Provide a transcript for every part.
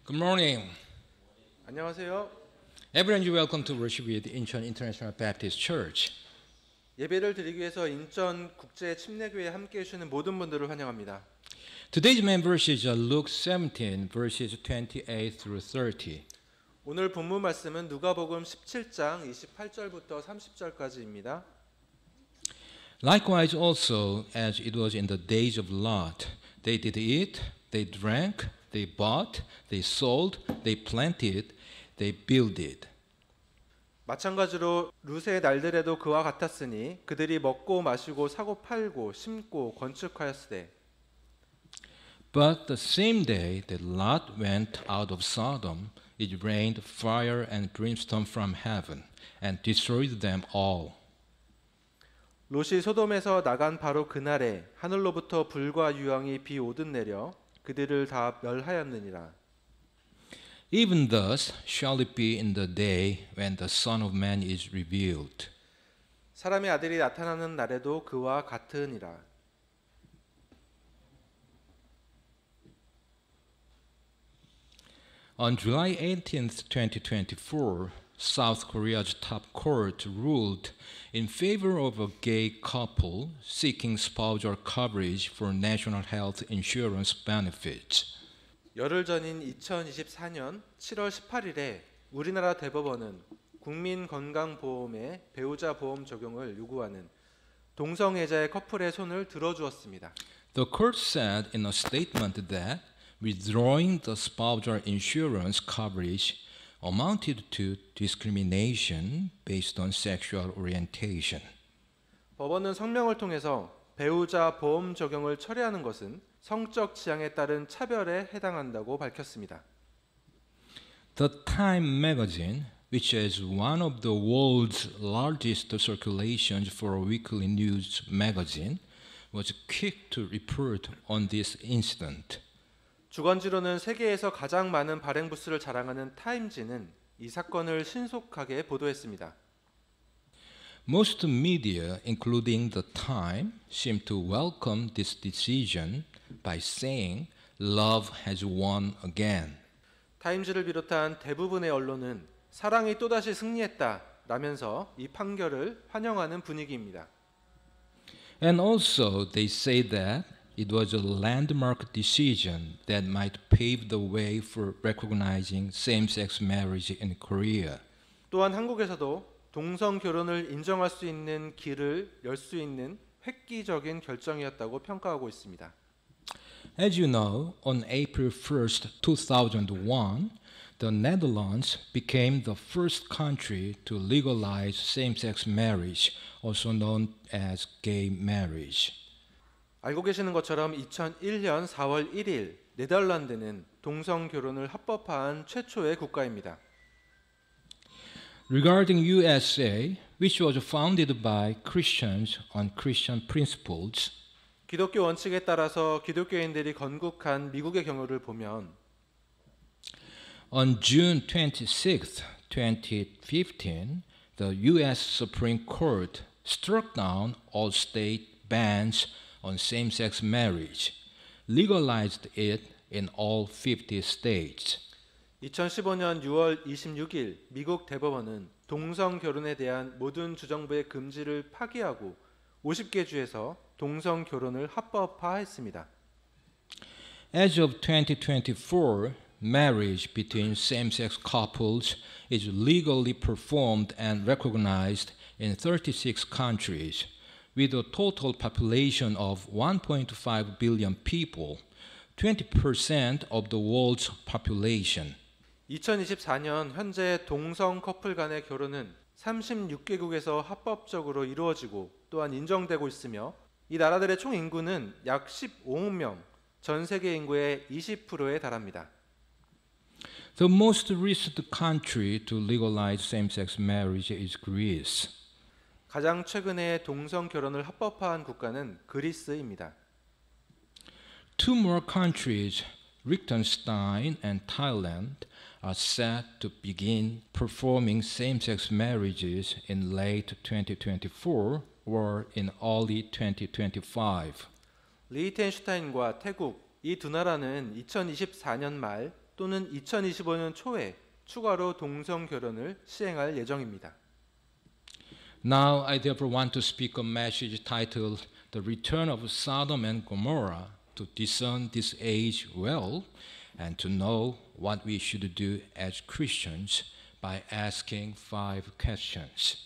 Good morning. 안녕하세요. Everyone, you're welcome to worship with Incheon International Baptist Church. 예배를 드리기 위해서 인천 국제 침례교회에 함께 해주시는 모든 분들을 환영합니다. Today's main verses are Luke 17, verses 28 through 30. 오늘 본문 말씀은 누가복음 17장 28절부터 30절까지입니다. Likewise also, as it was in the days of Lot, they did eat, they drank, they bought, they sold, they planted, they builded. 마찬가지로 룻의 날들에도 그와 같았으니 그들이 먹고 마시고 사고 팔고 심고 건축하였으되 But the same day that Lot went out of Sodom, it rained fire and brimstone from heaven, and destroyed them all. 롯이 소돔에서 나간 바로 그날에 하늘로부터 불과 유황이 비 오듯 내려 그들을 다 멸하였느니라. Even thus shall it be in the day when the Son of Man is revealed. 사람의 아들이 나타나는 날에도 그와 같으니라. On July 18th, 2024, South Korea's top court ruled in favor of a gay couple seeking spousal coverage for national health insurance benefits. 열흘 전인 2024년 7월 18일에 우리나라 대법원은 국민건강보험의 배우자 보험 적용을 요구하는 동성애자의 커플의 손을 들어주었습니다. The court said in a statement that withdrawing the spousal insurance coverage amounted to discrimination based on sexual orientation. 법원은 성명을 통해서 배우자 보험 적용을 철회하는 것은 성적 지향에 따른 차별에 해당한다고 밝혔습니다. The Time magazine, which is one of the world's largest circulations for a weekly news magazine, was quick to report on this incident. 주간지로는 세계에서 가장 많은 발행 부수를 자랑하는 타임지는 이 사건을 신속하게 보도했습니다. Most media, including the Time, seem to welcome this decision by saying love has won again. 타임즈를 비롯한 대부분의 언론은 사랑이 또다시 승리했다라면서 이 판결을 환영하는 분위기입니다. And also they say that it was a landmark decision that might pave the way for recognizing same-sex marriage in Korea. 또한 한국에서도 동성 결혼을 인정할 수 있는 길을 열 수 있는 획기적인 결정이었다고 평가하고 있습니다. As you know, on April 1st, 2001, the Netherlands became the first country to legalize same-sex marriage, also known as gay marriage. 알고 계시는 것처럼 2001년 4월 1일 네덜란드는 동성 결혼을 합법화한 최초의 국가입니다. Regarding USA, which was founded by Christians on Christian principles, 기독교 원칙에 따라서 기독교인들이 건국한 미국의 경우를 보면 on June 26, 2015, the U.S. Supreme Court struck down all state bans on same-sex marriage, legalized it in all 50 states. 2015년 6월 26일 미국 대법원은 동성 결혼에 대한 모든 주정부의 금지를 파기하고 50개 주에서 동성 결혼을 합법화했습니다. As of 2024, marriage between same-sex couples is legally performed and recognized in 36 countries, with a total population of 1.5 billion people, 20% of the world's population. 2024년 현재 동성 커플 간의 결혼은 36개국에서 합법적으로 이루어지고 또한 인정되고 있으며 이 나라들의 총 인구는 약 15억 명, 전 세계 인구의 20%에 달합니다. The most recent country to legalize same-sex marriage is Greece. 가장 최근에 동성 결혼을 합법화한 국가는 그리스입니다. Two more countries, Liechtenstein and Thailand, are set to begin performing same-sex marriages in late 2024 or in early 2025. 리히텐슈타인과 태국 이 두 나라는 2024년 말 또는 2025년 초에 추가로 동성 결혼을 시행할 예정입니다. Now I therefore want to speak a message titled The Return of Sodom and Gomorrah to discern this age well and to know what we should do as Christians by asking 5 questions.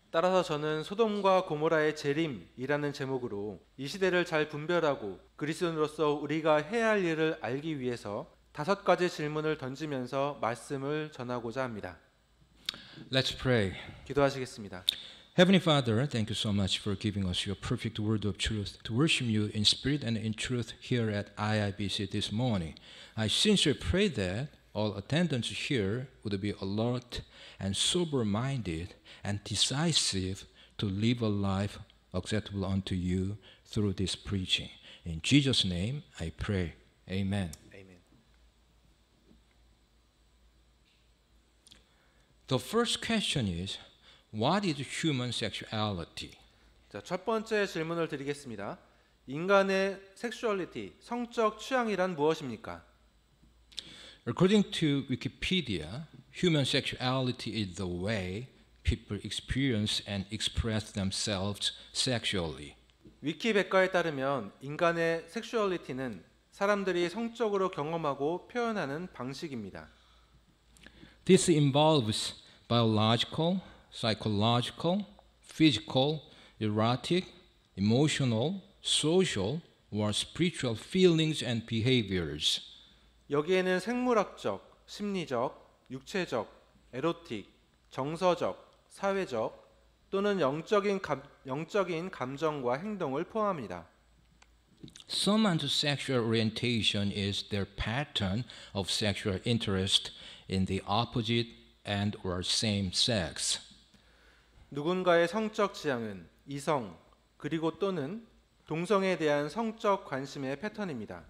따라서 저는 소돔과 고모라의 재림이라는 제목으로 이 시대를 잘 분별하고 그리스도인으로서 우리가 해야 할 일을 알기 위해서 5가지 질문을 던지면서 말씀을 전하고자 합니다. Let's pray. 기도하시겠습니다. Heavenly Father, thank you so much for giving us your perfect word of truth to worship you in spirit and in truth here at IIBC this morning. I sincerely pray that all attendants here would be alert and sober-minded and decisive to live a life acceptable unto you through this preaching. In Jesus' name I pray. Amen. 아멘. The first question is, what is human sexuality? 자, 첫 번째 질문을 드리겠습니다. 인간의 섹슈얼리티, 성적 취향이란 무엇입니까? According to Wikipedia, human sexuality is the way people experience and express themselves sexually. 위키백과에 따르면 인간의 섹슈얼리티는 사람들이 성적으로 경험하고 표현하는 방식입니다. This involves biological, psychological, physical, erotic, emotional, social, or spiritual feelings and behaviors. 여기에는 생물학적, 심리적, 육체적, 에로틱, 정서적, 사회적 또는 영적인 감정과 행동을 포함합니다. Someone's sexual orientation is their pattern of sexual interest in the opposite and or same sex. 누군가의 성적 지향은 이성 그리고 또는 동성에 대한 성적 관심의 패턴입니다.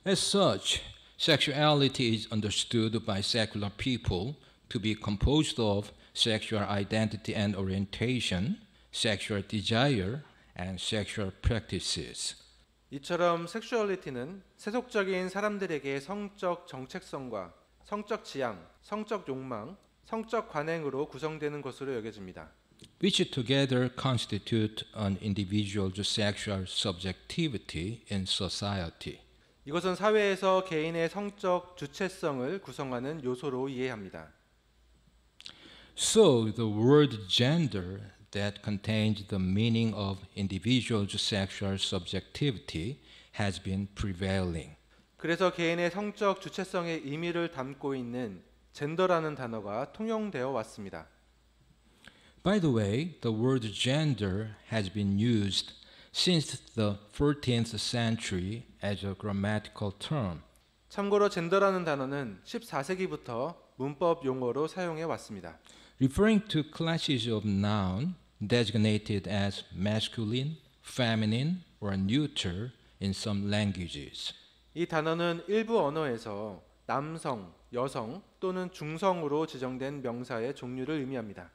As such, sexuality is understood by secular people to be composed of sexual identity and orientation, sexual desire, and sexual practices. 이처럼 섹슈얼리티는 세속적인 사람들에게 성적 정체성과 성적 지향, 성적 욕망, 성적 관행으로 구성되는 것으로 여겨집니다. which together constitute an individual's sexual subjectivity in society. 이것은 사회에서 개인의 성적 주체성을 구성하는 요소로 이해합니다. So the word gender that contains the meaning of individual's sexual subjectivity has been prevailing. 그래서 개인의 성적 주체성의 의미를 담고 있는 젠더라는 단어가 통용되어 왔습니다. By the way, the word gender has been used since the 14th century as a grammatical term. 참고로 젠더라는 단어는 14세기부터 문법 용어로 사용해 왔습니다. Referring to classes of noun designated as masculine, feminine, or neuter in some languages. 이 단어는 일부 언어에서 남성, 여성 또는 중성으로 지정된 명사의 종류를 의미합니다.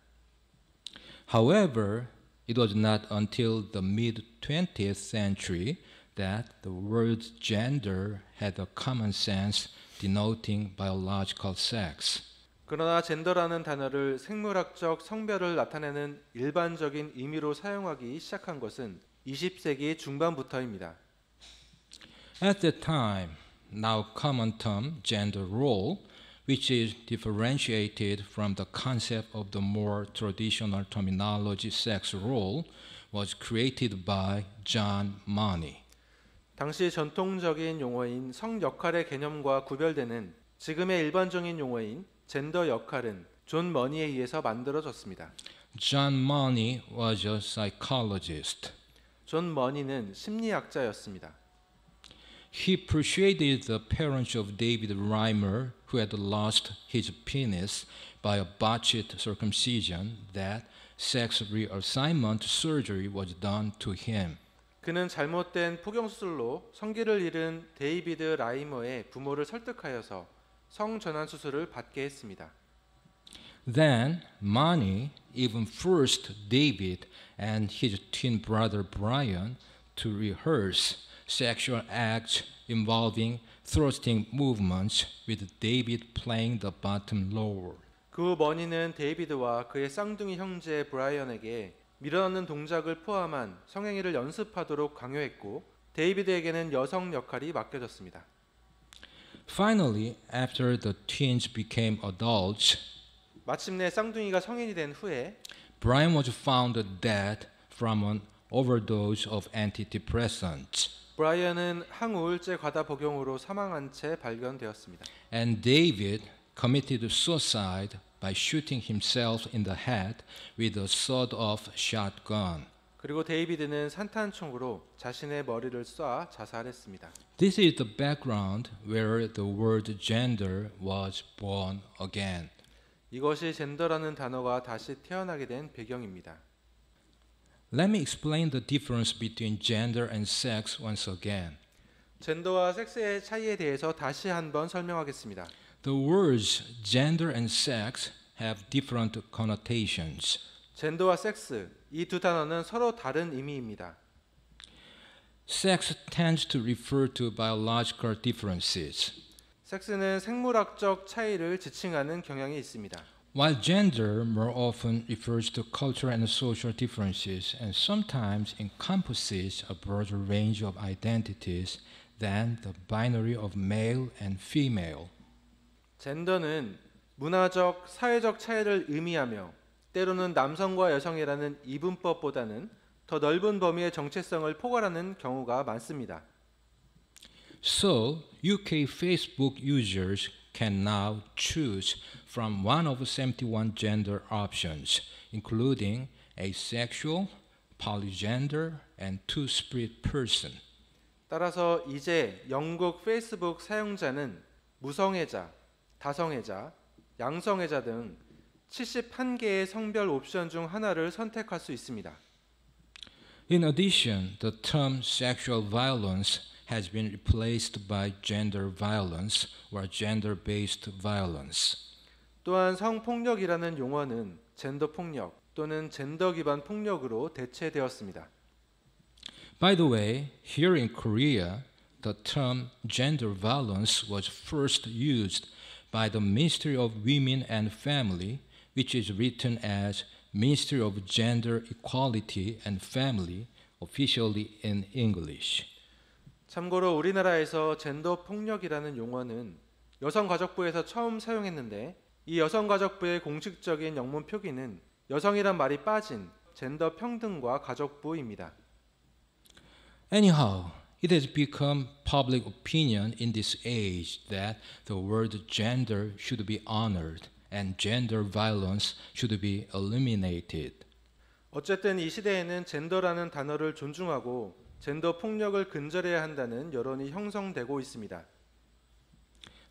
However, it was not until the mid-20th century that the word gender had a common sense denoting biological sex. 그러나 젠더라는 단어를 생물학적 성별을 나타내는 일반적인 의미로 사용하기 시작한 것은 20세기 중반부터입니다. At that time, now common term gender role, which is differentiated from the concept of the more traditional terminology sex role, was created by John Money. 당시 전통적인 용어인 성 역할의 개념과 구별되는 지금의 일반적인 용어인 젠더 역할은 존 머니에 의해서 만들어졌습니다. John Money was a psychologist. 존 머니는 심리학자였습니다. He persuaded the parents of David Reimer, who had lost his penis by a botched circumcision, that sex reassignment surgery was done to him. 그는 잘못된 포경수술로 성기를 잃은 데이비드 라이머의 부모를 설득하여서 성전환 수술을 받게 했습니다. Then Money even forced David and his twin brother Brian to rehearse sexual acts involving thrusting movements with David playing the bottom lower. 그 후 머니는 데이비드와 그의 쌍둥이 형제 브라이언에게 밀어넣는 동작을 포함한 성행위를 연습하도록 강요했고 데이비드에게는 여성 역할이 맡겨졌습니다. Finally, after the twins became adults, 마침내 쌍둥이가 성인이 된 후에 Brian was found dead from an overdose of antidepressants, 브라이언은 항우울제 과다 복용으로 사망한 채 발견되었습니다. and David committed suicide by shooting himself in the head with a sawed-off shotgun. 그리고 데이비드는 산탄총으로 자신의 머리를 쏴 자살했습니다. This is the background where the word gender was born again. 이것이 젠더라는 단어가 다시 태어나게 된 배경입니다. Let me explain the difference between gender and sex once again. 젠더와 섹스의 차이에 대해서 다시 한번 설명하겠습니다. The words gender and sex have different connotations. 젠더와 섹스, 이 두 단어는 서로 다른 의미입니다. Sex tends to refer to biological differences, 섹스는 생물학적 차이를 지칭하는 경향이 있습니다. while gender more often refers to cultural and social differences and sometimes encompasses a broader range of identities than the binary of male and female. 젠더는 문화적, 사회적 차이를 의미하며 때로는 남성과 여성이라는 이분법보다는 더 넓은 범위의 정체성을 포괄하는 경우가 많습니다. So, UK Facebook users can now choose from one of 71 gender options, including asexual, polygender, and two-spirit person. 따라서 이제 영국 페이스북 사용자는 무성애자, 다성애자, 양성애자 등 71개의 성별 옵션 중 하나를 선택할 수 있습니다. In addition, the term sexual violence has been replaced by gender violence or gender-based violence. 또한 성폭력이라는 용어는 젠더 폭력 또는 젠더 기반 폭력으로 대체되었습니다. By the way, here in Korea, the term gender violence was first used by the Ministry of Women and Family, which is written as Ministry of Gender Equality and Family, officially in English. 참고로 우리나라에서 젠더 폭력이라는 용어는 여성가족부에서 처음 사용했는데 이 여성가족부의 공식적인 영문 표기는 여성이란 말이 빠진 젠더 평등과 가족부입니다. Anyhow, it has become public opinion in this age that the word gender should be honored and gender violence should be eliminated. 어쨌든 이 시대에는 젠더라는 단어를 존중하고 젠더 폭력을 근절해야 한다는 여론이 형성되고 있습니다.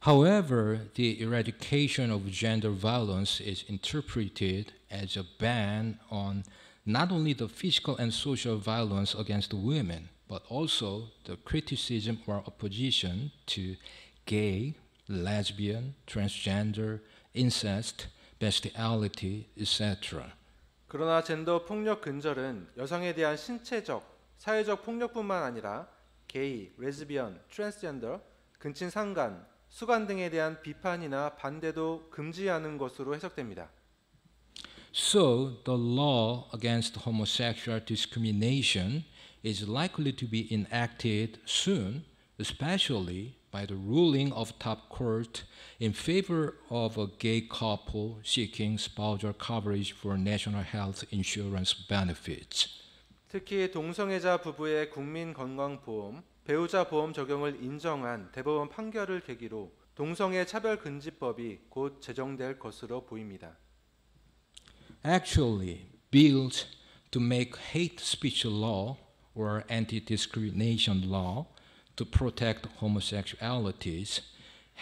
However, the eradication of gender violence is interpreted as a ban on not only the physical and social violence against women, but also the criticism or opposition to gay, lesbian, transgender, incest, bestiality, etc. 그러나 젠더 폭력 근절은 여성에 대한 신체적, 사회적 폭력뿐만 아니라 게이, 레즈비언, 트랜스젠더, 근친상간, 수간 등에 대한 비판이나 반대도 금지하는 것으로 해석됩니다. So, the law against homosexual discrimination is likely to be enacted soon, especially by the ruling of top court in favor of a gay couple seeking spousal coverage for national health insurance benefits. 특히 동성애자 부부의 국민건강보험, 배우자 보험 적용을 인정한 대법원 판결을 계기로 동성애 차별금지법이 곧 제정될 것으로 보입니다. Actually, bills to make hate speech law or anti-discrimination law to protect homosexualities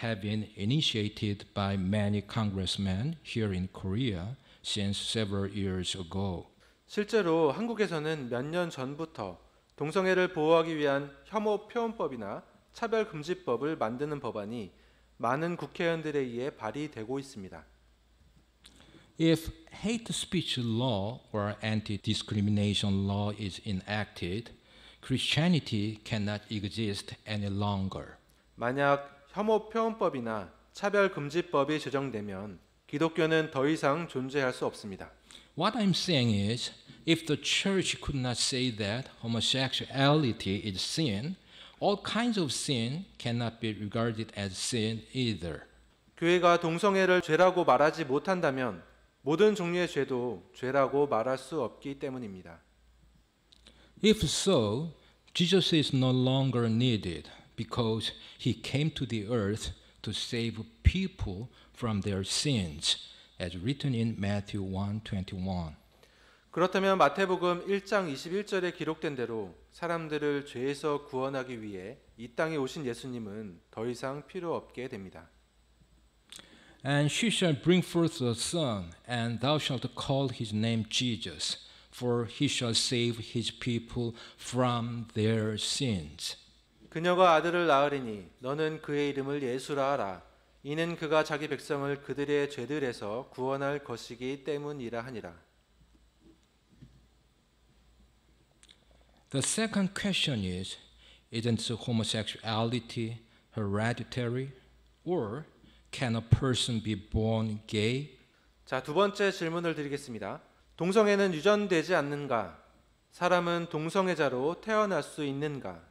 have been initiated by many congressmen here in Korea since several years ago. 실제로 한국에서는 몇 년 전부터 동성애를 보호하기 위한 혐오 표현법이나 차별금지법을 만드는 법안이 많은 국회의원들에 의해 발의되고 있습니다. If hate speech law or anti-discrimination law is enacted, Christianity cannot exist any longer. 만약 혐오 표현법이나 차별 금지법이 제정되면 기독교는 더 이상 존재할 수 없습니다. What I'm saying is, if the church could not say that homosexuality is sin, all kinds of sin cannot be regarded as sin either. 교회가 동성애를 죄라고 말하지 못한다면 모든 종류의 죄도 죄라고 말할 수 없기 때문입니다. If so, Jesus is no longer needed because he came to the earth to save people from their sins, as written in Matthew 1:21. 그렇다면 마태복음 1장 21절에 기록된 대로 사람들을 죄에서 구원하기 위해 이 땅에 오신 예수님은 더 이상 필요 없게 됩니다. And she shall bring forth a son, and thou shalt call his name Jesus, for he shall save his people from their sins. 그녀가 아들을 낳으리니 너는 그의 이름을 예수라 하라. 이는 그가 자기 백성을 그들의 죄들에서 구원할 것이기 때문이라 하니라. The second question is, isn't homosexuality hereditary, or can a person be born gay? 자, 두 번째 질문을 드리겠습니다. 동성애는 유전되지 않는가? 사람은 동성애자로 태어날 수 있는가?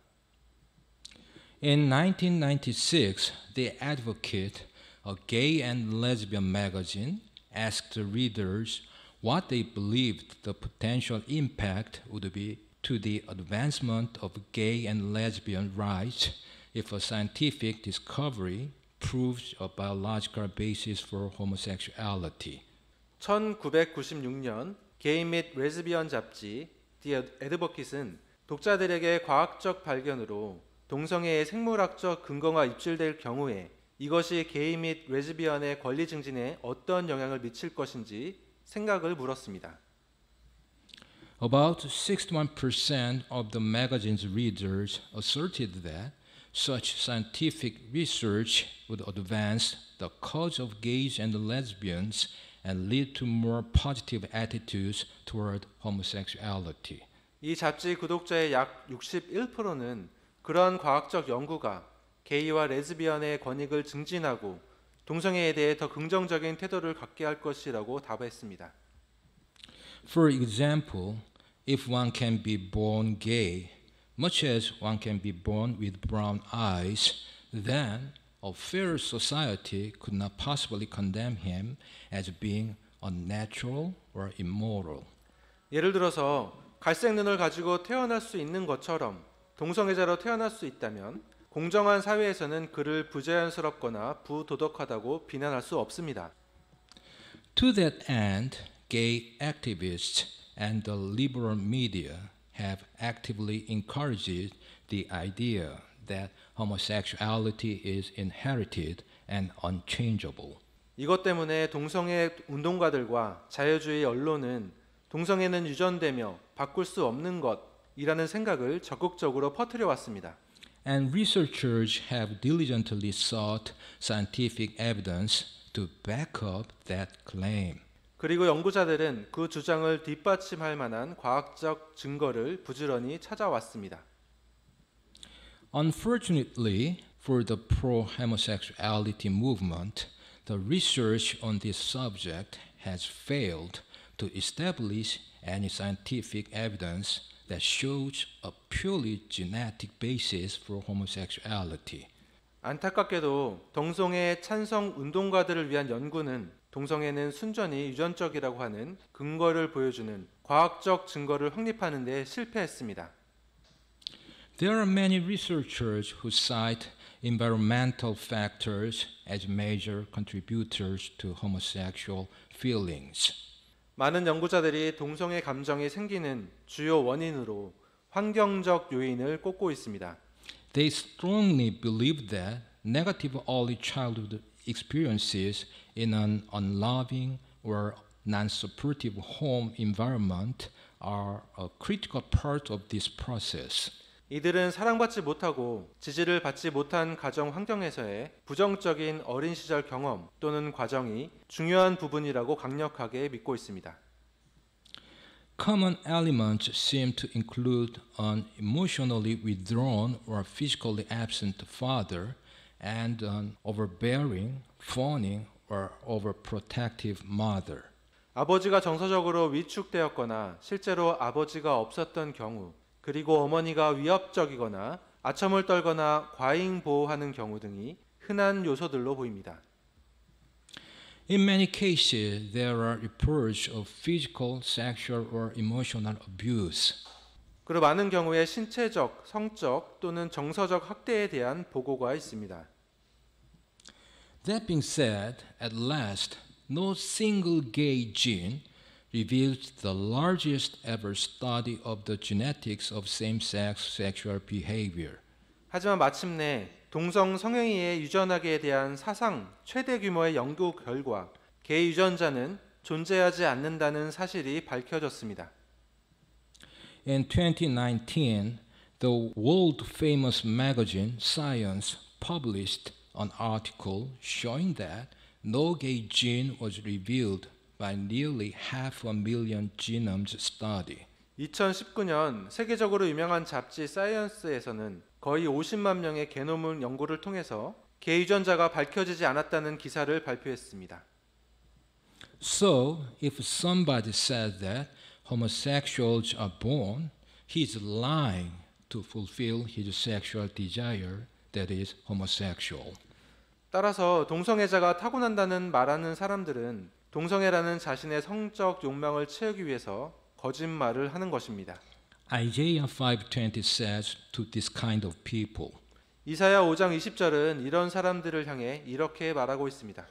In 1996, The Advocate, a gay and lesbian magazine, asked the readers what they believed the potential impact would be to the advancement of gay and lesbian rights if a scientific discovery proves a biological basis for homosexuality. 1996년 게이 및 레즈비언 잡지 The Advocate은 독자들에게 과학적 발견으로 동성애의 생물학적 근거가 입증될 경우에 이것이 게이 및 레즈비언의 권리 증진에 어떤 영향을 미칠 것인지 생각을 물었습니다. About 61% of the magazine's readers asserted that such scientific research would advance the cause of gays and lesbians and lead to more positive attitudes toward homosexuality. 이 잡지 구독자의 약 61%는 그러한 과학적 연구가 게이와 레즈비언의 권익을 증진하고 동성애에 대해 더 긍정적인 태도를 갖게 할 것이라고 답했습니다. For example, if one can be born gay, much as one can be born with brown eyes, then a fair society could not possibly condemn him as being unnatural or immoral. 예를 들어서 갈색 눈을 가지고 태어날 수 있는 것처럼 동성애자로 태어날 수 있다면 공정한 사회에서는 그를 부자연스럽거나 부도덕하다고 비난할 수 없습니다. To that end, gay activists and the liberal media have actively encouraged the idea that homosexuality is inherited and unchangeable. 이것 때문에 동성애 운동가들과 자유주의 언론은 동성애는 유전되며 바꿀 수 없는 것이라는 생각을 적극적으로 퍼뜨려 왔습니다. And researchers have diligently sought scientific evidence to back up that claim. 그리고 연구자들은 그 주장을 뒷받침할 만한 과학적 증거를 부지런히 찾아왔습니다. Unfortunately, for the pro-homosexuality movement, the research on this subject has failed to establish any scientific evidence that shows a purely genetic basis for homosexuality. 안타깝게도 동성애 찬성 운동가들을 위한 연구는 동성애는 순전히 유전적이라고 하는 근거를 보여주는 과학적 증거를 확립하는 데 실패했습니다. There are many researchers who cite environmental factors as major contributors to homosexual feelings. 많은 연구자들이 동성애 감정이 생기는 주요 원인으로 환경적 요인을 꼽고 있습니다. They strongly believe that negative early childhood experiences in an unloving or non-supportive home environment are a critical part of this process. 이들은 사랑받지 못하고 지지를 받지 못한 가정 환경에서의 부정적인 어린 시절 경험 또는 과정이 중요한 부분이라고 강력하게 믿고 있습니다. Common elements seem to include an emotionally withdrawn or physically absent father and an overbearing, fawning, or overprotective mother. 아버지가 정서적으로 위축되었거나 실제로 아버지가 없었던 경우, 그리고 어머니가 위협적이거나 아첨을 떨거나 과잉 보호하는 경우 등이 흔한 요소들로 보입니다. In many cases, there are reports of physical, sexual, or emotional abuse. 그리고 많은 경우에 신체적, 성적 또는 정서적 학대에 대한 보고가 있습니다. That being said, at last, no single gay gene revealed the largest ever study of the genetics of same-sex sexual behavior. 하지만 마침내 동성 성행위의 유전학에 대한 사상 최대 규모의 연구 결과 게이 유전자는 존재하지 않는다는 사실이 밝혀졌습니다. In 2019, the world-famous magazine Science published an article showing that no gay gene was revealed by nearly 500,000 genomes study. 2019년 세계적으로 유명한 잡지 사이언스에서는 거의 50만 명의 게노물 연구를 통해서 게이 유전자가 밝혀지지 않았다는 기사를 발표했습니다. So, if somebody says that homosexuals are born, he is lying to fulfill his sexual desire, that is homosexual. 따라서 동성애자가 타고난다는 말하는 사람들은 동성애라는 자신의 성적 욕망을 채우기 위해서 거짓말을 하는 것입니다. Isaiah 5:20 says to this kind of people, 이사야 5장 20절은 이런 사람들을 향해 이렇게 말하고 있습니다.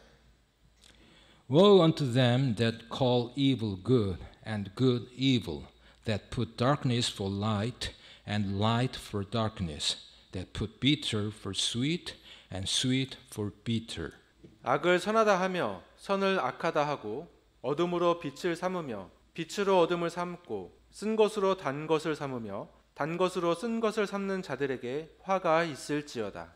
Woe unto them that call evil good and good evil, that put darkness for light and light for darkness, that put bitter for sweet and sweet for bitter. 악을 선하다 하며 선을 악하다 하고 어둠으로 빛을 삼으며 빛으로 어둠을 삼고 쓴 것으로 단 것을 삼으며 단 것으로 쓴 것을 삼는 자들에게 화가 있을지어다.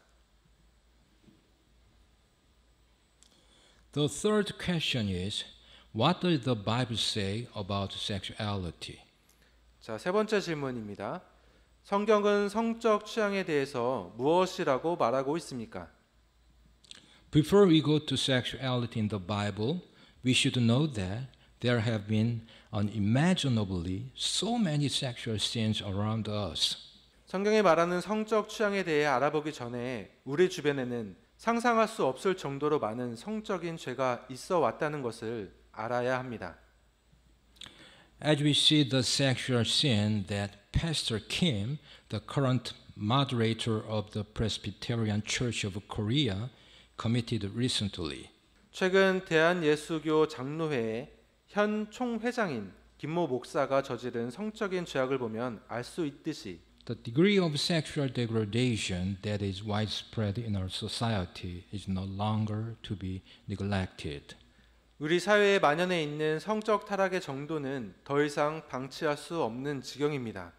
The third question is, what does the Bible say about sexuality? 자, 세 번째 질문입니다. 성경은 성적 취향에 대해서 무엇이라고 말하고 있습니까? Before we go to sexuality in the Bible, we should know that there have been unimaginably so many sexual sins around us. 성경이 말하는 성적 취향에 대해 알아보기 전에 우리 주변에는 상상할 수 없을 정도로 많은 성적인 죄가 있어 왔다는 것을 알아야 합니다. As we see the sexual sin that Pastor Kim, the current moderator of the Presbyterian Church of Korea, committed recently. 최근 대한예수교 장로회의 현 총회장인 김모 목사가 저지른 성적인 죄악을 보면 알 수 있듯이 The degree of sexual degradation that is widespread in our society is no longer to be neglected. 우리 사회에 만연해 있는 성적 타락의 정도는 더 이상 방치할 수 없는 지경입니다.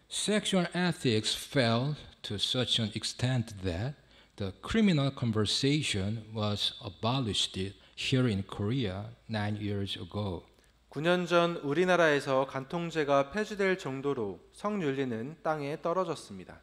Sexual ethics fell to such an extent that the criminal conversation was abolished here in Korea 9 years ago. 9년 전 우리나라에서 간통죄가 폐지될 정도로 성윤리는 땅에 떨어졌습니다.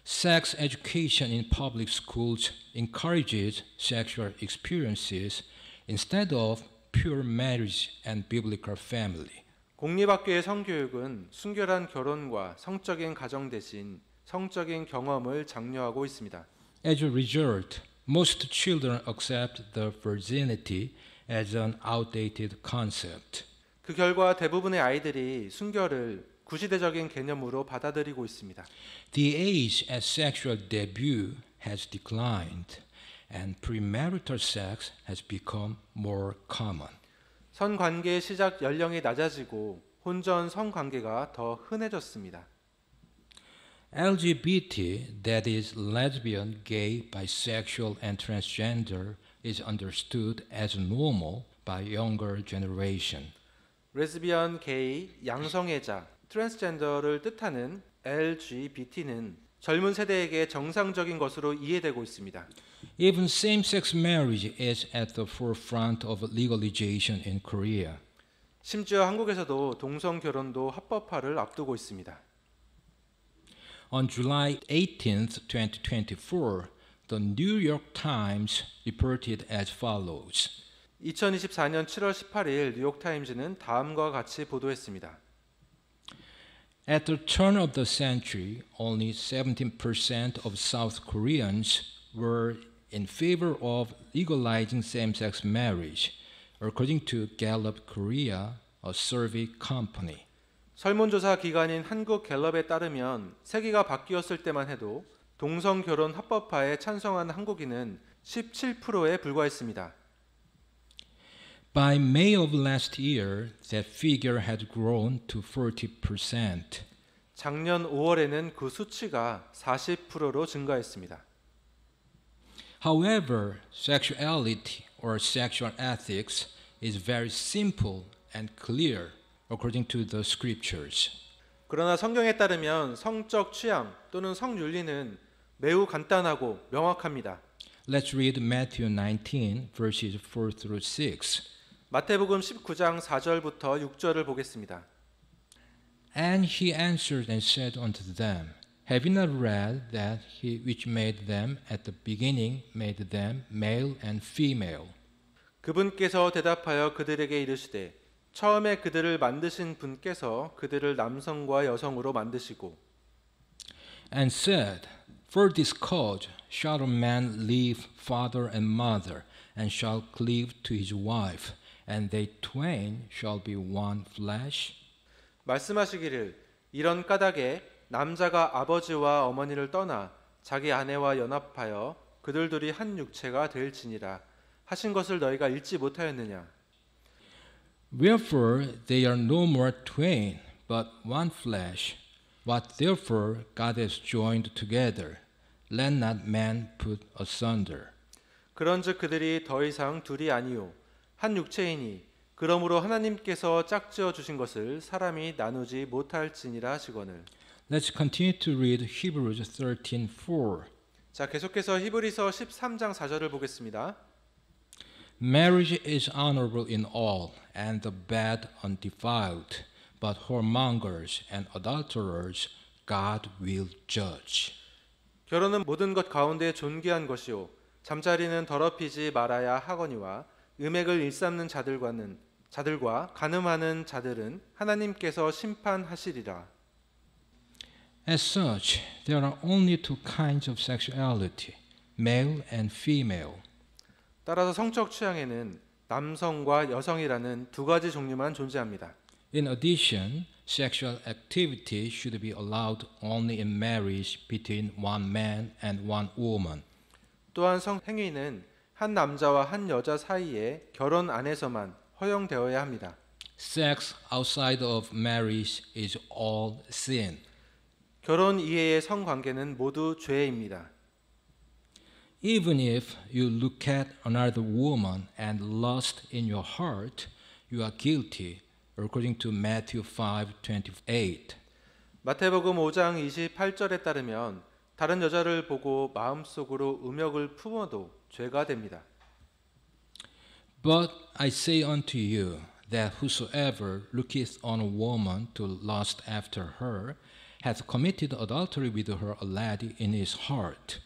Sex education in public schools encourages sexual experiences instead of pure marriage and biblical family. 공립학교의 성교육은 순결한 결혼과 성적인 가정 대신 성적인 경험을 장려하고 있습니다. As a result, most children accept the virginity as an outdated concept. 그 결과 대부분의 아이들이 순결을 구시대적인 개념으로 받아들이고 있습니다. The age at sexual debut has declined, and premarital sex has become more common. 성관계의 시작 연령이 낮아지고 혼전 성관계가 더 흔해졌습니다. LGBT, that is lesbian, gay, bisexual, and transgender, is understood as normal by younger generation. 레즈비언, 게이, 양성애자, 트랜스젠더를 뜻하는 LGBT는 젊은 세대에게 정상적인 것으로 이해되고 있습니다. Even same-sex marriage is at the forefront of legalization in Korea. 심지어 한국에서도 동성 결혼도 합법화를 앞두고 있습니다. On July 18th, 2024, the New York Times reported as follows. 2024년 7월 18일 뉴욕타임즈는 다음과 같이 보도했습니다. At the turn of the century, only 17% of South Koreans were in favor of legalizing same-sex marriage, according to Gallup Korea, a survey company. 설문조사 기관인 한국갤럽에 따르면 세기가 바뀌었을 때만 해도 동성 결혼 합법화에 찬성한 한국인은 17%에 불과했습니다. By May of last year, that figure had grown to 40%. 작년 5월에는 그 수치가 40%로 증가했습니다. However, sexuality or sexual ethics is very simple and clear according to the scriptures. 그러나 성경에 따르면 성적 취향 또는 성윤리는 매우 간단하고 명확합니다. Let's read Matthew 19 verses 4 through 6. 마태복음 19장 4절부터 6절을 보겠습니다. And he answered and said unto them, Have you not read that he which made them at the beginning made them male and female? 그분께서 대답하여 그들에게 이르시되 처음에 그들을 만드신 분께서 그들을 남성과 여성으로 만드시고 And said, For this cause shall a man leave father and mother, and shall cleave to his wife, and they twain shall be one flesh. 말씀하시기를 이런 까닭에 남자가 아버지와 어머니를 떠나 자기 아내와 연합하여 그들 둘이 한 육체가 될지니라 하신 것을 너희가 읽지 못하였느냐. Wherefore they are no more twain, but one flesh. What therefore God has joined together, let not man put asunder. 그런즉 그들이 더 이상 둘이 아니요 한 육체이니 그러므로 하나님께서 짝지어 주신 것을 사람이 나누지 못할지니라 하시거늘. Let's continue to read Hebrews 13:4. 자, 계속해서 히브리서 13장 4절을 보겠습니다. Marriage is honorable in all, and the bed undefiled, but whoremongers and adulterers God will judge. 결혼은 모든 것 가운데 존귀한 것이요 잠자리는 더럽히지 말아야 하거니와 음액을 일삼는 자들과 간음하는 자들은 하나님께서 심판하시리라. As such, there are only two kinds of sexuality, male and female. 따라서 성적 취향에는 남성과 여성이라는 두 가지 종류만 존재합니다. In addition, sexual activity should be allowed only in marriage between one man and one woman. 또한 성행위는 한 남자와 한 여자 사이에 결혼 안에서만 허용되어야 합니다. Sex outside of marriage is all sin. 결혼 이외의 성관계는 모두 죄입니다. Even if you look at another woman and lust in your heart, you are guilty, according to Matthew 5:28. 마태복음 5장 28절에 따르면 다른 여자를 보고 마음속으로 음욕을 품어도 죄가 됩니다. But I say unto you that whosoever looketh on a woman to lust after her hath committed adultery with her already in his heart.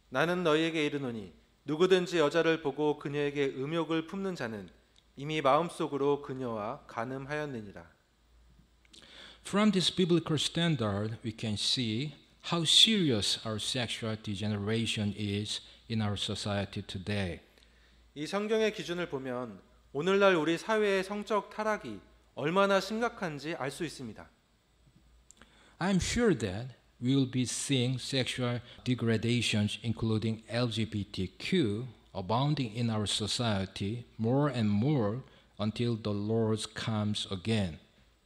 나는 너희에게 이르노니 누구든지 여자를 보고 그녀에게 음욕을 품는 자는 이미 마음속으로 그녀와 간음하였느니라. From this biblical standard, we can see how serious our sexual degeneration is in our society today. 이 성경의 기준을 보면 오늘날 우리 사회의 성적 타락이 얼마나 심각한지 알 수 있습니다. I'm sure that we will be seeing sexual degradations, including LGBTQ, abounding in our society more and more until the Lord comes again.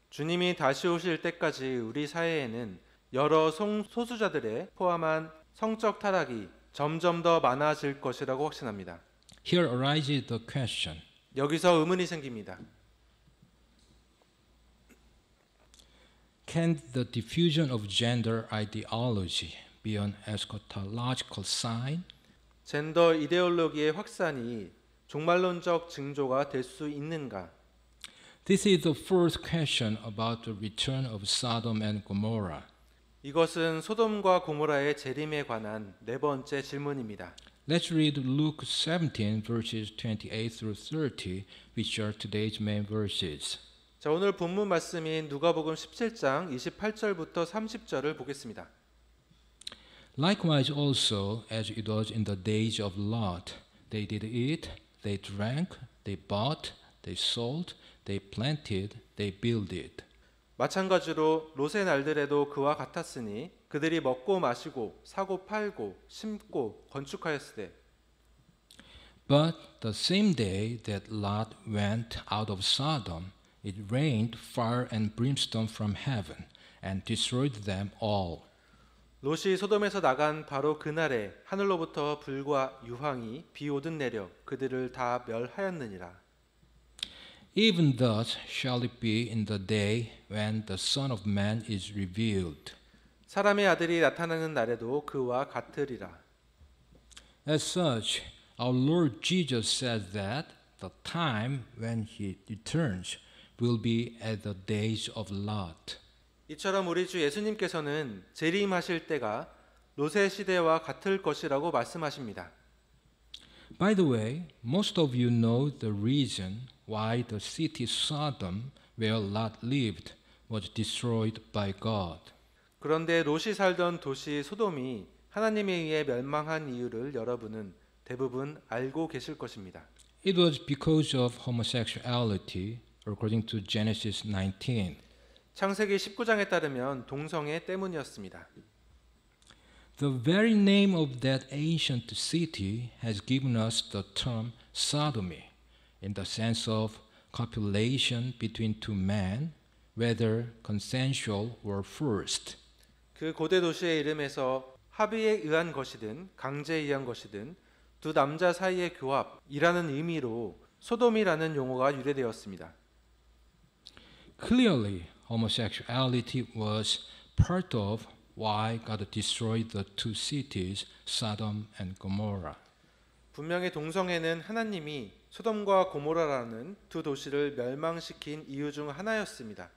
주님이 다시 오실 때까지 우리 사회에는 여러 소수자들에 포함한 성적 타락이 점점 더 많아질 것이라고 확신합니다. Here arises the question. 여기서 의문이 생깁니다. Can the diffusion of gender ideology be an eschatological sign? 젠더 이데올로기의 확산이 종말론적 징조가 될 수 있는가? This is the first question about the return of Sodom and Gomorrah. 이것은 소돔과 고모라의 재림에 관한 네 번째 질문입니다. Let's read Luke 17 verses 28 through 30, which are today's main verses. 자, 오늘 본문 말씀인 누가복음 17장 28절부터 30절을 보겠습니다. Likewise also, as it was in the days of Lot, they did eat, they drank, they bought, they sold, they planted, they builded. 마찬가지로 롯의 날들에도 그와 같았으니 그들이 먹고 마시고 사고 팔고 심고 건축하였으되 But the same day that Lot went out of Sodom, it rained fire and brimstone from heaven and destroyed them all. 롯이 소돔에서 나간 바로 그날에 하늘로부터 불과 유황이 비 오듯 내려 그들을 다 멸하였느니라. Even thus shall it be in the day when the Son of Man is revealed. 사람의 아들이 나타나는 날에도 그와 같으리라. As such, our Lord Jesus says that the time when he returns will be as the days of Lot. 이처럼 우리 주 예수님께서는 재림하실 때가 롯의 시대와 같을 것이라고 말씀하십니다. By the way, most of you know the reason why the city Sodom, where Lot lived, was destroyed by God. 그런데 롯이 살던 도시 소돔이 하나님에 의해 멸망한 이유를 여러분은 대부분 알고 계실 것입니다. It was because of homosexuality, according to Genesis 19. 창세기 19장에 따르면 동성애 때문이었습니다. The very name of that ancient city has given us the term sodomy, in the sense of copulation between two men, whether consensual or forced. 그 고대 도시의 이름에서 합의에 의한 것이든 강제에 의한 것이든 두 남자 사이의 교합이라는 의미로 소돔이라는 용어가 유래되었습니다. Clearly, homosexuality was part of why God destroyed the two cities, Sodom and Gomorrah. 분명히 동성애는 하나님이 소돔과 고모라라는 두 도시를 멸망시킨 이유 중 하나였습니다.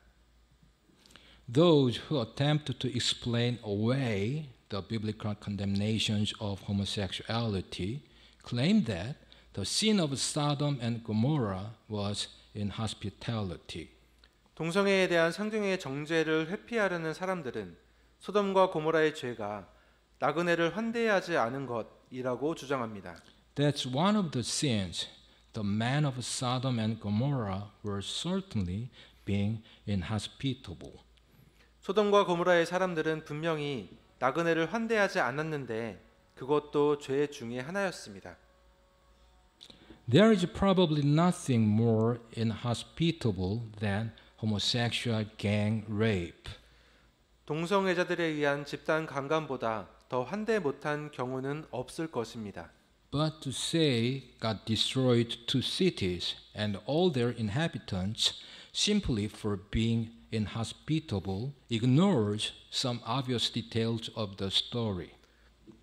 Those who attempt to explain away the biblical condemnations of homosexuality claim that the sin of Sodom and Gomorrah was inhospitality. 동성애에 대한 성경의 정죄를 회피하려는 사람들은 소돔과 고모라의 죄가 나그네를 환대하지 않은 것이라고 주장합니다. That's one of the sins. The men of Sodom and Gomorrah were certainly being inhospitable. 소돔과 고모라의 사람들은 분명히 나그네를 환대하지 않았는데 그것도 죄 중에 하나였습니다. There is probably nothing more inhospitable than homosexual gang rape. 동성애자들에 의한 집단 강간보다 더 환대 못한 경우는 없을 것입니다. But to say God destroyed two cities and all their inhabitants simply for being inhospitable ignores some obvious details of the story.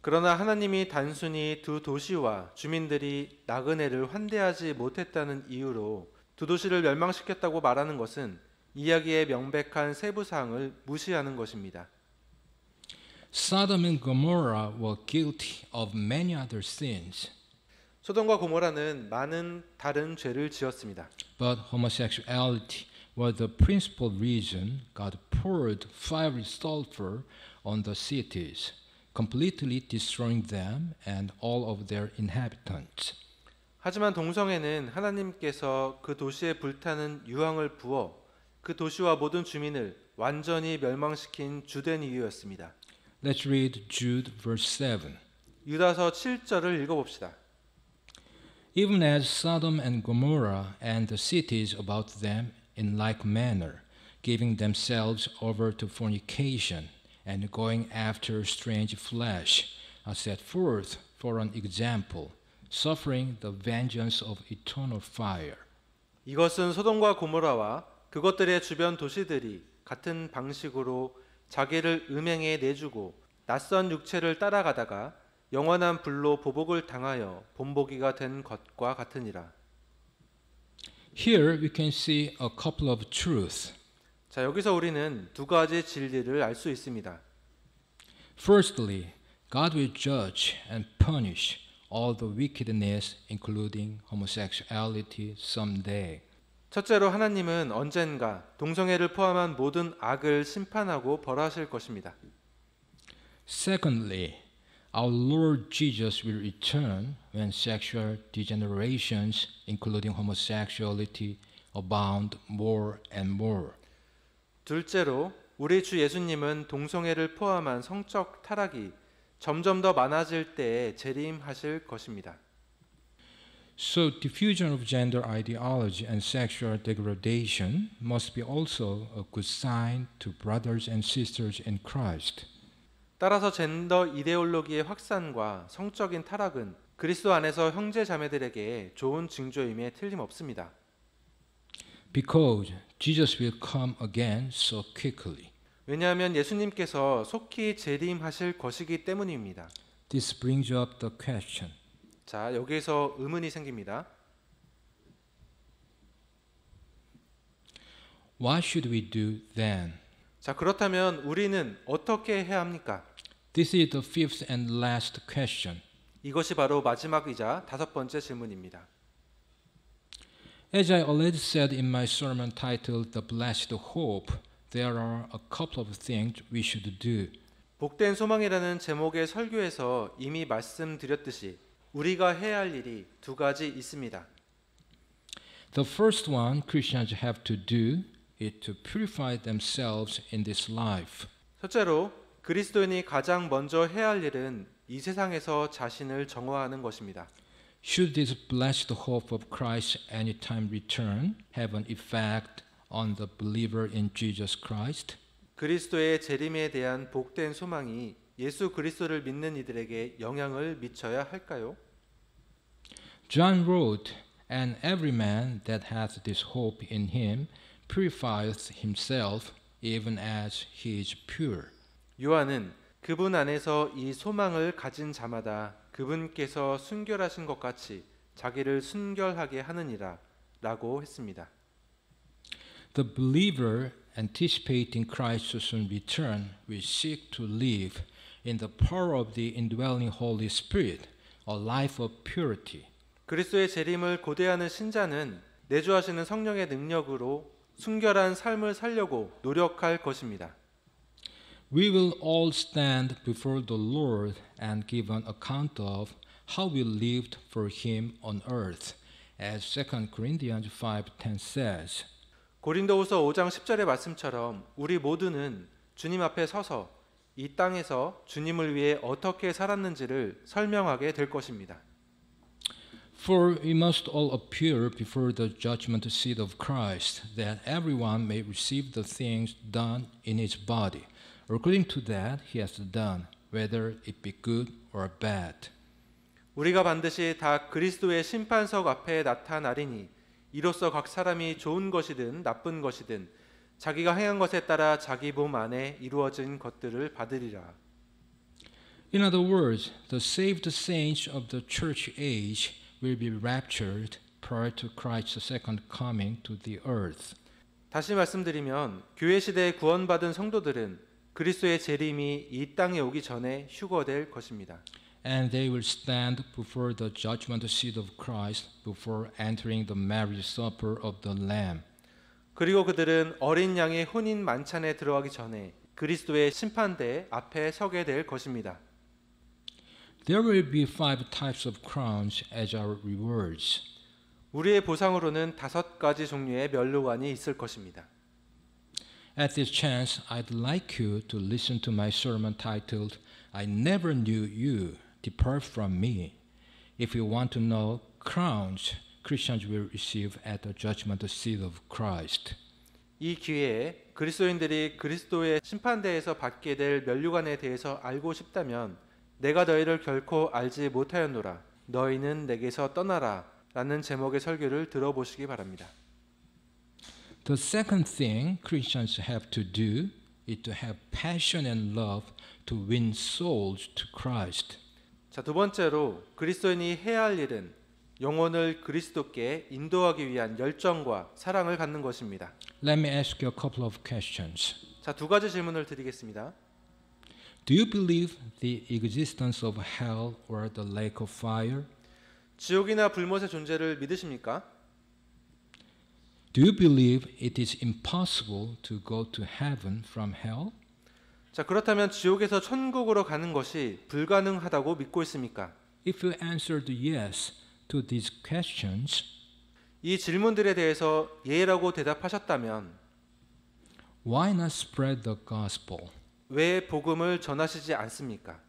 그러나 하나님이 단순히 두 도시와 주민들이 나그네를 환대하지 못했다는 이유로 두 도시를 멸망시켰다고 말하는 것은 이야기의 명백한 세부 사항을 무시하는 것입니다. Sodom and Gomorrah were guilty of many other sins, 소돔과 고모라는 많은 다른 죄를 지었습니다. but homosexuality was the principal reason God poured fiery sulfur on the cities, completely destroying them and all of their inhabitants. 하지만 동성애는 하나님께서 그 도시에 불타는 유황을 부어 그 도시와 모든 주민을 완전히 멸망시킨 주된 이유였습니다. Let's read Jude verse 7. 유다서 7절을 읽어봅시다. Even as Sodom and Gomorrah and the cities about them in like manner, giving themselves over to fornication and going after strange flesh, are set forth for an example, suffering the vengeance of eternal fire. 이것은 소돔과 고모라와 그것들의 주변 도시들이 같은 방식으로 자기를 음행에 내주고 낯선 육체를 따라가다가 영원한 불로 보복을 당하여 본보기가 된 것과 같으니라. Here we can see a couple of truths. 자, 여기서 우리는 두 가지 진리를 알 수 있습니다. Firstly, God will judge and punish all the wickedness, including homosexuality, someday. 첫째로 하나님은 언젠가 동성애를 포함한 모든 악을 심판하고 벌하실 것입니다. Secondly, our Lord Jesus will return when sexual degenerations, including homosexuality, abound more and more. 둘째로 우리 주 예수님은 동성애를 포함한 성적 타락이 점점 더 많아질 때에 재림하실 것입니다. So diffusion of gender ideology and sexual degradation must be also a good sign to brothers and sisters in Christ. 따라서 젠더 이데올로기의 확산과 성적인 타락은 그리스도 안에서 형제 자매들에게 좋은 징조임에 틀림없습니다. Because Jesus will come again so quickly. 왜냐하면 예수님께서 속히 재림하실 것이기 때문입니다. This brings up the question. 자, 여기에서 의문이 생깁니다. What should we do then? 자, 그렇다면 우리는 어떻게 해야 합니까? This is the fifth and last question. 이것이 바로 마지막이자 다섯 번째 질문입니다. As I already said in my sermon titled The Blessed Hope, there are a couple of things we should do. 복된 소망이라는 제목의 설교에서 이미 말씀드렸듯이 우리가 해야 할 일이 두 가지 있습니다. The first one Christians have to do is to purify themselves in this life. 첫째로 그리스도인이 가장 먼저 해야 할 일은 이 세상에서 자신을 정화하는 것입니다. Should this blessed hope of Christ's anytime return have an effect on the believer in Jesus Christ? 그리스도의 재림에 대한 복된 소망이 예수 그리스도를 믿는 이들에게 영향을 미쳐야 할까요? John wrote, "And every man that hath this hope in him purifieth himself, even as he is pure." 요한은 그분 안에서 이 소망을 가진 자마다 그분께서 순결하신 것 같이 자기를 순결하게 하느니라 라고 했습니다. The believer anticipating Christ's soon return will seek to live in the power of the indwelling Holy Spirit, a life of purity. 그리스도의 재림을 고대하는 신자는 내주하시는 성령의 능력으로 순결한 삶을 살려고 노력할 것입니다. We will all stand before the Lord and give an account of how we lived for Him on earth, as 2 Corinthians 5:10 says. 고린도후서 5장 10절의 말씀처럼 우리 모두는 주님 앞에 서서 이 땅에서 주님을 위해 어떻게 살았는지를 설명하게 될 것입니다. For we must all appear before the judgment seat of Christ, that everyone may receive the things done in his body, according to that he has done, whether it be good or bad. 우리가 반드시 다 그리스도의 심판석 앞에 나타나리니 이로써 각 사람이 좋은 것이든 나쁜 것이든 자기가 행한 것에 따라 자기 몸 안에 이루어진 것들을 받으리라. In other words, the saved saints of the church age will be raptured prior to Christ's second coming to the earth. 다시 말씀드리면 교회 시대에 구원받은 성도들은 그리스도의 재림이 이 땅에 오기 전에 휴거될 것입니다. And they will stand before the judgment seat of Christ before entering the marriage supper of the Lamb. 그리고 그들은 어린 양의 혼인 만찬에 들어가기 전에 그리스도의 심판대 앞에 서게 될 것입니다. There will be 5 types of crowns as our rewards. 우리의 보상으로는 5가지 종류의 면류관이 있을 것입니다. At this chance, I'd like you to listen to my sermon titled, I Never Knew You, Depart From Me, if you want to know crowns Christians will receive at the judgment seat of Christ. 이 기회에 그리스도인들이 그리스도의 심판대에서 받게 될 면류관에 대해서 알고 싶다면 내가 너희를 결코 알지 못하였노라. 너희는 내게서 떠나라. 라는 제목의 설교를 들어보시기 바랍니다. The second thing Christians have to do is to have passion and love to win souls to Christ. 자, 두 번째로 그리스도인이 해야 할 일은 영혼을 그리스도께 인도하기 위한 열정과 사랑을 갖는 것입니다. Let me ask you a couple of questions. 자, 두 가지 질문을 드리겠습니다. Do you believe the existence of hell or the lake of fire? 지옥이나 불못의 존재를 믿으십니까? Do you believe it is impossible to go to heaven from hell? 자, 그렇다면 지옥에서 천국으로 가는 것이 불가능하다고 믿고 있습니까? If you answered yes to these questions, 이 질문들에 대해서 예라고 대답하셨다면 why not spread the gospel? 왜 복음을 전하시지 않습니까?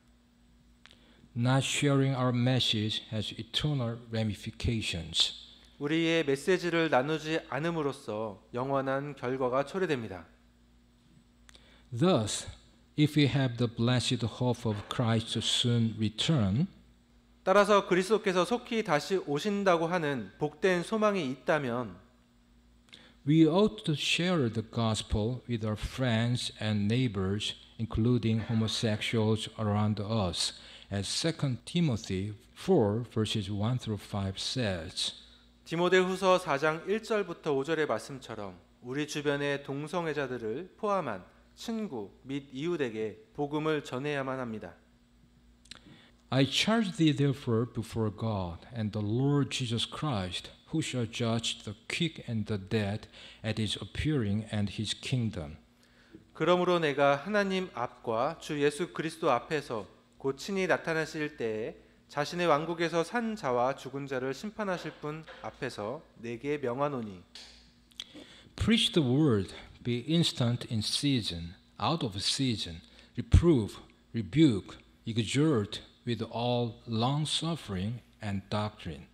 Not sharing our message has eternal ramifications. 우리의 메시지를 나누지 않음으로써 영원한 결과가 초래됩니다. Thus, if we have the blessed hope of Christ's soon return, 따라서 그리스도께서 속히 다시 오신다고 하는 복된 소망이 있다면 we ought to share the gospel with our friends and neighbors, including homosexuals around us, as 2 Timothy 4 verses 1 through 5 says. 디모데후서 4장 1절부터 5절의 말씀처럼 우리 주변의 동성애자들을 포함한 친구 및 이웃에게 복음을 전해야만 합니다. I charge thee therefore before God and the Lord Jesus Christ, who shall judge the quick and the dead at his appearing and his kingdom. 그러므로 내가 하나님 앞과 주 예수 그리스도 앞에서 곧 친히 나타나실 때에 자신의 왕국에서 산 자와 죽은 자를 심판하실 분 앞에서 내게 명하노니 Preach the word, be instant in season, out of season, reprove, rebuke, exhort with all long-suffering and doctrine.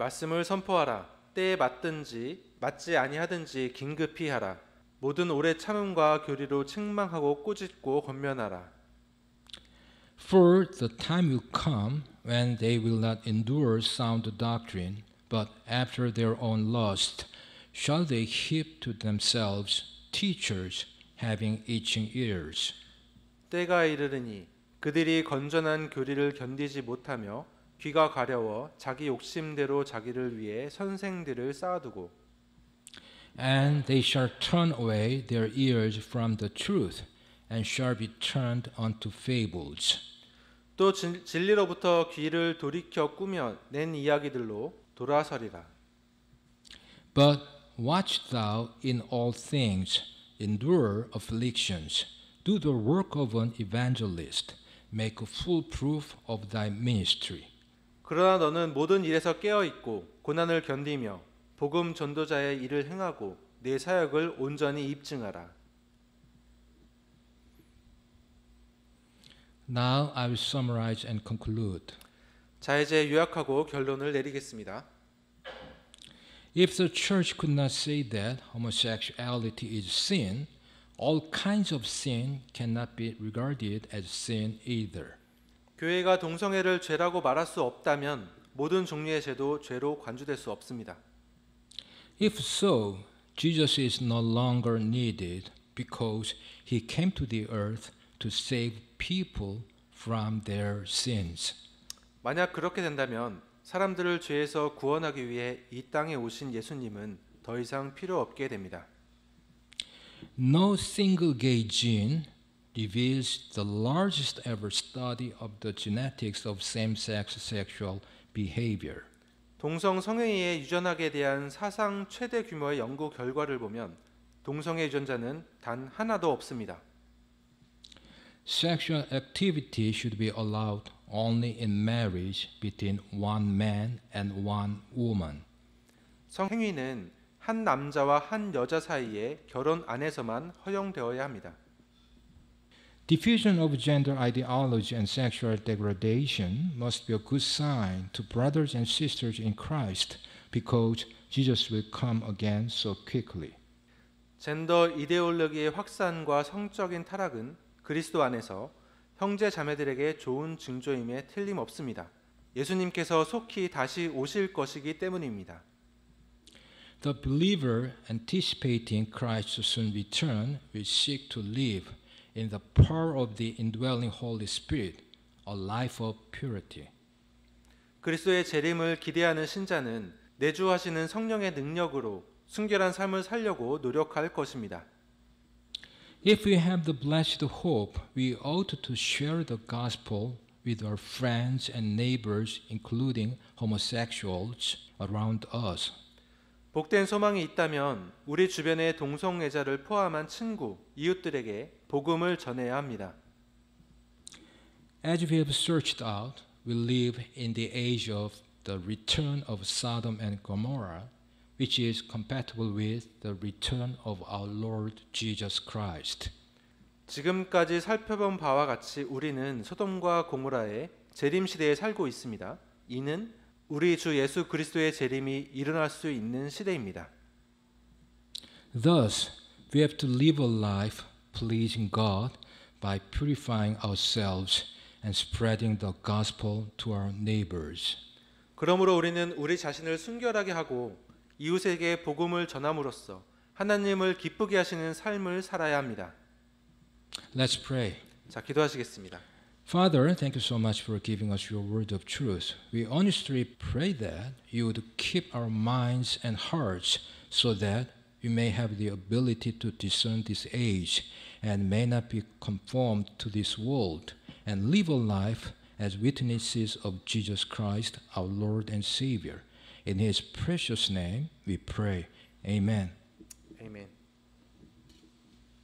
말씀을 선포하라. 때에 맞든지 맞지 아니하든지 긴급히 하라. 모든 오래 참음과 교리로 책망하고 꾸짖고 권면하라. For the time will come when they will not endure sound doctrine, but after their own lust shall they heap to themselves teachers having itching ears. 때가 이르르니 그들이 건전한 교리를 견디지 못하며 귀가 가려워 자기 욕심대로 자기를 위해 선생들을 쌓아두고 And they shall turn away their ears from the truth and shall be turned unto fables. 또 진리로부터 귀를 돌이켜 꾸며낸 이야기들로 돌아서리라. But watch thou in all things, endure afflictions, do the work of an evangelist, make a full proof of thy ministry. 그러나 너는 모든 일에서 깨어 있고 고난을 견디며 복음 전도자의 일을 행하고 내 사역을 온전히 입증하라. Now I will summarize and conclude. 자, 이제 요약하고 결론을 내리겠습니다. If the church could not say that homosexuality is sin, all kinds of sin cannot be regarded as sin either. 교회가 동성애를 죄라고 말할 수 없다면 모든 종류의 죄도 죄로 간주될 수 없습니다. If so, Jesus is no longer needed because he came to the earth to save people from their sins. 만약 그렇게 된다면 사람들을 죄에서 구원하기 위해 이 땅에 오신 예수님은 더 이상 필요 없게 됩니다. No single gay gene reveals the largest ever study of the genetics of same-sex sexual behavior. 동성 성행위의 유전학에 대한 사상 최대 규모의 연구 결과를 보면 동성애 유전자는 단 하나도 없습니다. Sexual activity should be allowed only in marriage between one man and one woman. 성행위는 한 남자와 한 여자 사이에 결혼 안에서만 허용되어야 합니다. Diffusion of gender ideology and sexual degradation must be a good sign to brothers and sisters in Christ because Jesus will come again so quickly. 젠더 이데올로기의 확산과 성적인 타락은 그리스도 안에서 형제 자매들에게 좋은 징조임에 틀림없습니다. 예수님께서 속히 다시 오실 것이기 때문입니다. The believer anticipating Christ's soon return will seek to live in the power of the indwelling Holy Spirit, a life of purity. 그리스도의 재림을 기대하는 신자는 내주하시는 성령의 능력으로 순결한 삶을 살려고 노력할 것입니다. If we have the blessed hope, we ought to share the gospel with our friends and neighbors, including homosexuals around us. 복된 소망이 있다면 우리 주변의 동성애자를 포함한 친구, 이웃들에게 복음을 전해야 합니다. As we have searched out, we live in the age of the return of Sodom and Gomorrah, which is compatible with the return of our Lord Jesus Christ. 지금까지 살펴본 바와 같이 우리는 소돔과 고모라의 재림 시대에 살고 있습니다. 이는 우리 주 예수 그리스도의 재림이 일어날 수 있는 시대입니다. Thus, we have to live a life pleasing God by purifying ourselves and spreading the gospel to our neighbors. 그러므로 우리는 우리 자신을 순결하게 하고 이웃에게 복음을 전함으로써 하나님을 기쁘게 하시는 삶을 살아야 합니다. Let's pray. 자, 기도하시겠습니다. Father, thank you so much for giving us your word of truth. We honestly pray that you would keep our minds and hearts so that we may have the ability to discern this age and may not be conformed to this world and live a life as witnesses of Jesus Christ, our Lord and Savior. In His precious name we pray. Amen. 아멘.